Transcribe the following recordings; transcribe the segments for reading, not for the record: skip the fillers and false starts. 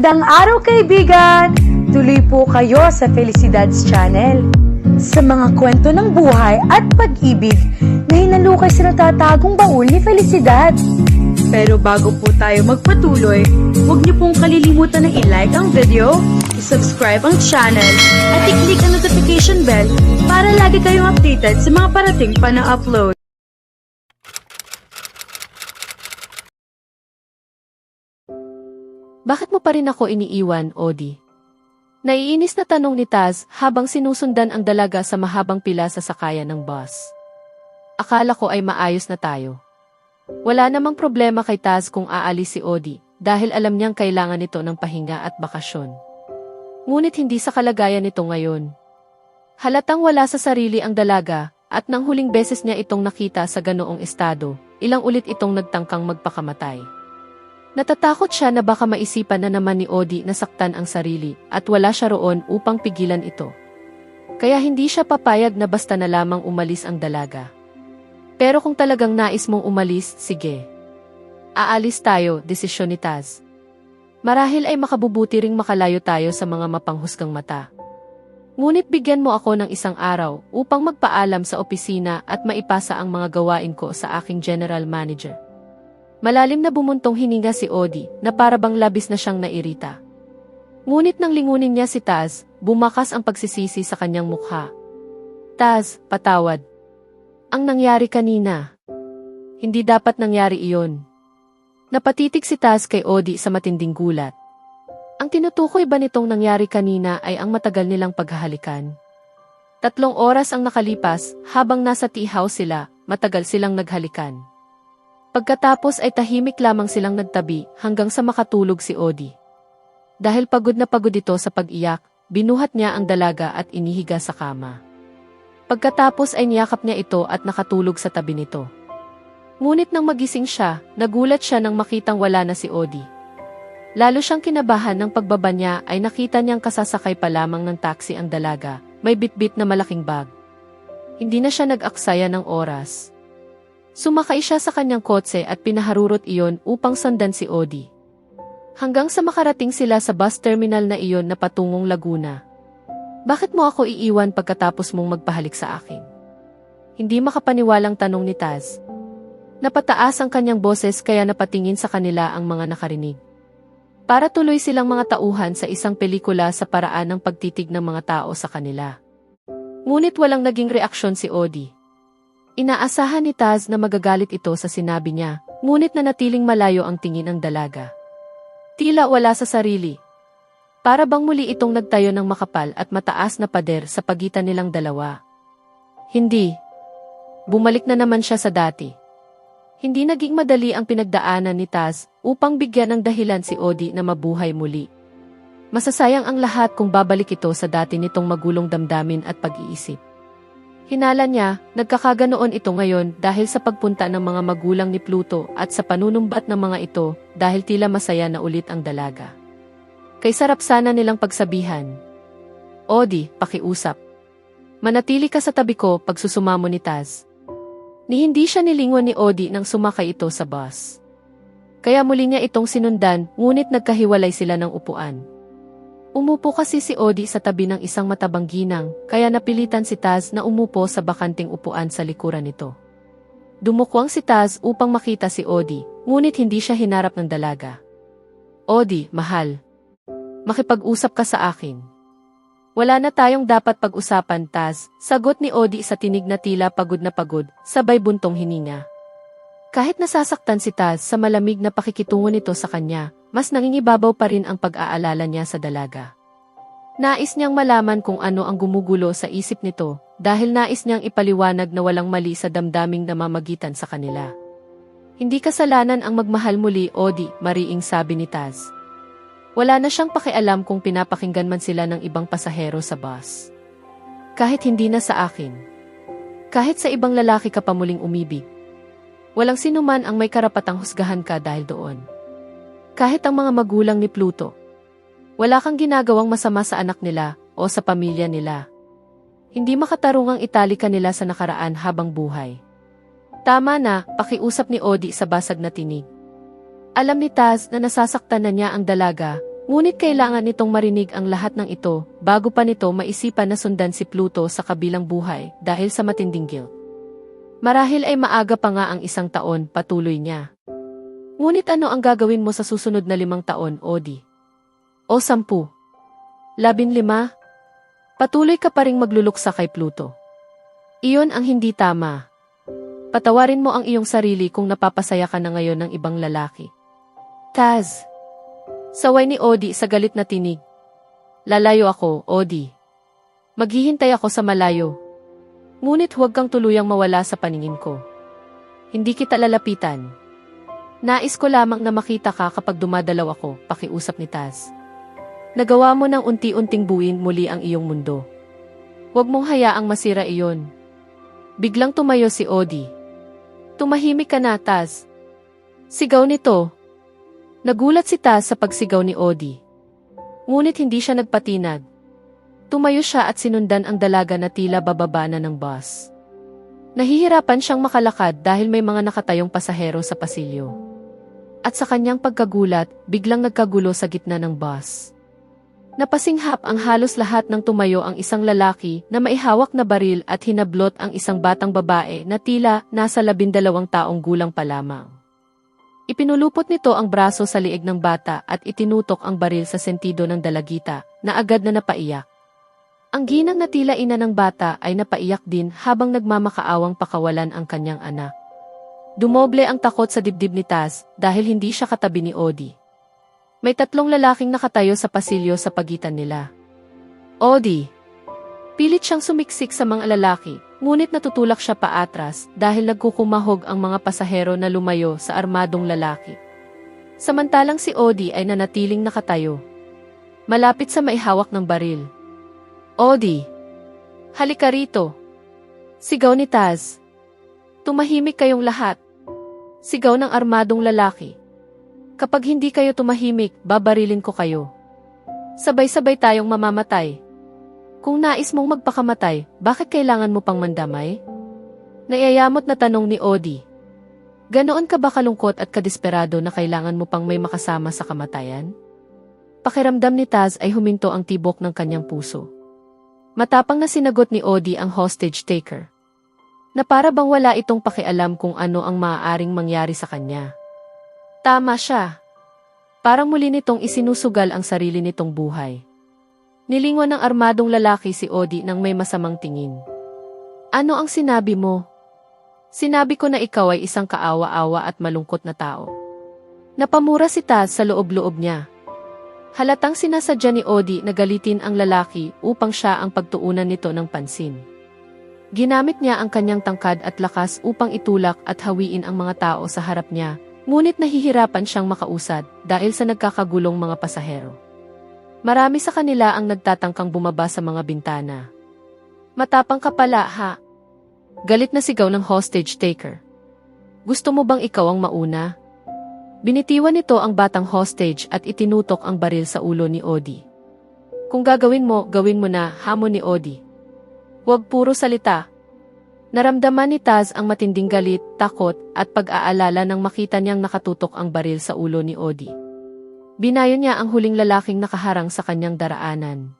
Magandang araw kaibigan! Tuloy po kayo sa Felicidad's Channel. Sa mga kwento ng buhay at pag-ibig na hinalukay sa natatagong baul ni Felicidad. Pero bago po tayo magpatuloy, huwag niyo pong kalilimutan na i-like ang video, i-subscribe ang channel, at i-click ang notification bell para lagi kayong updated sa mga parating pa na upload. Bakit mo pa rin ako iniiwan, Odie? Naiinis na tanong ni Taz habang sinusundan ang dalaga sa mahabang pila sa sakayan ng bus. Akala ko ay maayos na tayo. Wala namang problema kay Taz kung aalis si Odie dahil alam niyang kailangan nito ng pahinga at bakasyon. Ngunit hindi sa kalagayan nito ngayon. Halatang wala sa sarili ang dalaga at nang huling beses niya itong nakita sa ganoong estado, ilang ulit itong nagtangkang magpakamatay. Natatakot siya na baka maisipan na naman ni Odie na saktan ang sarili at wala siya roon upang pigilan ito. Kaya hindi siya papayag na basta na lamang umalis ang dalaga. Pero kung talagang nais mong umalis, sige. Aalis tayo, desisyon ni Taz. Marahil ay makabubuti ring makalayo tayo sa mga mapanghusgang mata. Ngunit bigyan mo ako ng isang araw upang magpaalam sa opisina at maipasa ang mga gawain ko sa aking general manager. Malalim na bumuntong hininga si Odie na para bang labis na siyang nairita. Ngunit nang lingunin niya si Taz, bumakas ang pagsisisi sa kanyang mukha. Taz, patawad. Ang nangyari kanina. Hindi dapat nangyari iyon. Napatitig si Taz kay Odie sa matinding gulat. Ang tinutukoy ba nitong nangyari kanina ay ang matagal nilang paghahalikan? 3 oras ang nakalipas habang nasa tea house sila, matagal silang naghalikan. Pagkatapos ay tahimik lamang silang nagtabi hanggang sa makatulog si Odie. Dahil pagod na pagod ito sa pag-iyak, binuhat niya ang dalaga at inihiga sa kama. Pagkatapos ay niyakap niya ito at nakatulog sa tabi nito. Ngunit nang magising siya, nagulat siya nang makitang wala na si Odie. Lalo siyang kinabahan ng pagbaba niya ay nakita niyang kasasakay pa lamang ng taxi ang dalaga, may bitbit na malaking bag. Hindi na siya nag-aksaya ng oras. Sumakay siya sa kanyang kotse at pinaharurot iyon upang sandan si Odie. Hanggang sa makarating sila sa bus terminal na iyon na patungong Laguna. Bakit mo ako iiwan pagkatapos mong magpahalik sa akin? Hindi makapaniwalang tanong ni Taz. Napataas ang kanyang boses kaya napatingin sa kanila ang mga nakarinig. Para tuloy silang mga tauhan sa isang pelikula sa paraan ng pagtitig ng mga tao sa kanila. Ngunit walang naging reaksyon si Odie. Inaasahan ni Taz na magagalit ito sa sinabi niya, ngunit nanatiling malayo ang tingin ng dalaga. Tila wala sa sarili. Para bang muli itong nagtayo ng makapal at mataas na pader sa pagitan nilang dalawa. Hindi. Bumalik na naman siya sa dati. Hindi naging madali ang pinagdaanan ni Taz upang bigyan ng dahilan si Odie na mabuhay muli. Masasayang ang lahat kung babalik ito sa dati nitong magulong damdamin at pag-iisip. Hinala niya, nagkakaganoon ito ngayon dahil sa pagpunta ng mga magulang ni Pluto at sa panunumbat ng mga ito dahil tila masaya na ulit ang dalaga. Kay sarap sana nilang pagsabihan. Odie, pakiusap. Manatili ka sa tabi ko pag susumamo ni Taz. Ni hindi siya nilingon ni Odie nang sumakay ito sa bus. Kaya muli niya itong sinundan ngunit nagkahiwalay sila ng upuan. Umupo kasi si Odie sa tabi ng isang matabang ginang, kaya napilitan si Taz na umupo sa bakanting upuan sa likuran nito. Dumukwang si Taz upang makita si Odie, ngunit hindi siya hinarap ng dalaga. Odie, mahal. Makipag-usap ka sa akin. Wala na tayong dapat pag-usapan, Taz, sagot ni Odie sa tinig na tila pagod na pagod, sabay buntong hininga. Kahit nasasaktan si Taz sa malamig na pakikitungo nito sa kanya, mas nangingibabaw pa rin ang pag-aalala niya sa dalaga. Nais niyang malaman kung ano ang gumugulo sa isip nito dahil nais niyang ipaliwanag na walang mali sa damdaming namamagitan sa kanila. Hindi kasalanan ang magmahal muli, Odie, mariing sabi ni Taz. Wala na siyang pakialam kung pinapakinggan man sila ng ibang pasahero sa bus. Kahit hindi na sa akin. Kahit sa ibang lalaki ka pa muling umibig. Walang sinuman ang may karapatang husgahan ka dahil doon. Kahit ang mga magulang ni Pluto. Wala kang ginagawang masama sa anak nila o sa pamilya nila. Hindi makatarungang italika nila sa nakaraan habang buhay. Tama na, pakiusap ni Odie sa basag na tinig. Alam ni Taz na nasasaktan na niya ang dalaga, Ngunit kailangan nitong marinig ang lahat ng ito bago pa nito maisipan na sundan si Pluto sa kabilang buhay dahil sa matinding guilt. Marahil ay maaga pa nga ang 1 taon, patuloy niya. Ngunit ano ang gagawin mo sa susunod na 5 taon, Odi? O 10? 15? Patuloy ka pa ring magluluksa kay Pluto. Iyon ang hindi tama. Patawarin mo ang iyong sarili kung napapasaya ka na ngayon ng ibang lalaki. Taz. Saway ni Odi sa galit na tinig. Lalayo ako, Odi. Maghihintay ako sa malayo. Ngunit huwag kang tuluyang mawala sa paningin ko. Hindi kita lalapitan. Nais ko lamang na makita ka kapag dumadalaw ako, pakiusap ni Taz. Nagawa mo ng unti-unting buuin muli ang iyong mundo. Huwag mong hayaang masira iyon. Biglang tumayo si Odi. Tumahimik ka na, Taz. Sigaw nito. Nagulat si Taz sa pagsigaw ni Odi. Ngunit hindi siya nagpatinag. Tumayo siya at sinundan ang dalaga na tila bababa na ng bus. Nahihirapan siyang makalakad dahil may mga nakatayong pasahero sa pasilyo. At sa kanyang pagkagulat, biglang nagkagulo sa gitna ng bus. Napasinghap ang halos lahat ng tumayo ang isang lalaki na maihawak na baril at hinablot ang isang batang babae na tila nasa 12 taong gulang pa lamang. Ipinulupot nito ang braso sa liig ng bata at itinutok ang baril sa sentido ng dalagita na agad na napaiyak. Ang ginang na tila ina ng bata ay napaiyak din habang nagmamakaawang pakawalan ang kanyang anak. Dumoble ang takot sa dibdib ni Taz dahil hindi siya katabi ni Odi. May 3 lalaking nakatayo sa pasilyo sa pagitan nila. Odi. Pilit siyang sumiksik sa mga lalaki, ngunit natutulak siya paatras dahil nagkukumahog ang mga pasahero na lumayo sa armadong lalaki. Samantalang si Odi ay nanatiling nakatayo. Malapit sa maihawak ng baril. Odi. Halika rito. Sigaw ni Taz. Tumahimik kayong lahat. Sigaw ng armadong lalaki. Kapag hindi kayo tumahimik, babarilin ko kayo. Sabay-sabay tayong mamamatay. Kung nais mong magpakamatay, bakit kailangan mo pang mandamay? Naiayamot na tanong ni Odi. Ganoon ka ba kalungkot at kadesperado na kailangan mo pang may makasama sa kamatayan? Pakiramdam ni Taz ay huminto ang tibok ng kanyang puso. Matapang na sinagot ni Odi ang hostage taker. Na para bang wala itong pakialam kung ano ang maaaring mangyari sa kanya. Tama siya. Parang muli nitong isinusugal ang sarili nitong buhay. Nilingon ng armadong lalaki si Odi nang may masamang tingin. Ano ang sinabi mo? Sinabi ko na ikaw ay isang kaawa-awa at malungkot na tao. Napamura si Taz sa loob-loob niya. Halatang sinasadya ni Odi na galitin ang lalaki upang siya ang pagtuunan nito ng pansin. Ginamit niya ang kanyang tangkad at lakas upang itulak at hawiin ang mga tao sa harap niya, ngunit nahihirapan siyang makausad dahil sa nagkakagulong mga pasahero. Marami sa kanila ang nagtatangkang bumaba sa mga bintana. Matapang ka pala, ha? Galit na sigaw ng hostage taker. Gusto mo bang ikaw ang mauna? Binitiwan nito ang batang hostage at itinutok ang baril sa ulo ni Odi. Kung gagawin mo na, hamon ni Odi. Huwag puro salita. Naramdaman ni Taz ang matinding galit, takot, at pag-aalala nang makita niyang nakatutok ang baril sa ulo ni Odi. Binayo niya ang huling lalaking nakaharang sa kanyang daraanan.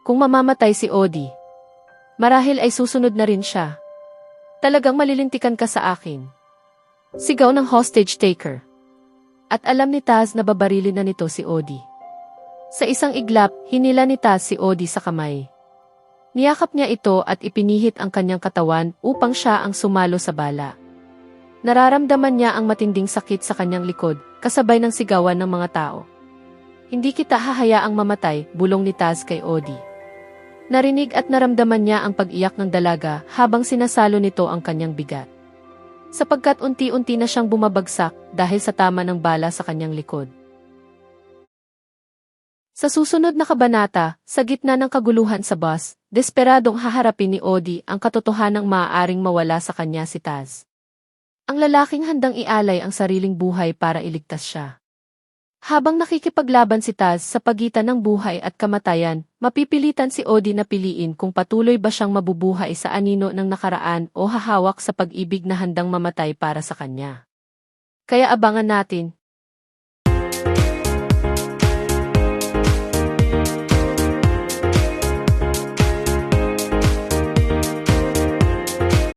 Kung mamamatay si Odi, marahil ay susunod na rin siya. Talagang malilintikan ka sa akin. Sigaw ng hostage taker. At alam ni Taz na babarilin na nito si Odi. Sa isang iglap, hinila ni Taz si Odi sa kamay. Niyakap niya ito at ipinihit ang kanyang katawan upang siya ang sumalo sa bala. Nararamdaman niya ang matinding sakit sa kanyang likod, kasabay ng sigawan ng mga tao. Hindi kita hahayaang mamatay, bulong ni Taz kay Odi. Narinig at naramdaman niya ang pag-iyak ng dalaga habang sinasalo nito ang kanyang bigat. Sapagkat unti-unti na siyang bumabagsak dahil sa tama ng bala sa kanyang likod. Sa susunod na kabanata, sa gitna ng kaguluhan sa bus, desperadong haharapin ni Odi ang katotohanang maaaring mawala sa kanya si Taz. Ang lalaking handang ialay ang sariling buhay para iligtas siya. Habang nakikipaglaban si Taz sa pagitan ng buhay at kamatayan, mapipilitan si Odi na piliin kung patuloy ba siyang mabubuhay sa anino ng nakaraan o hahawak sa pag-ibig na handang mamatay para sa kanya. Kaya abangan natin,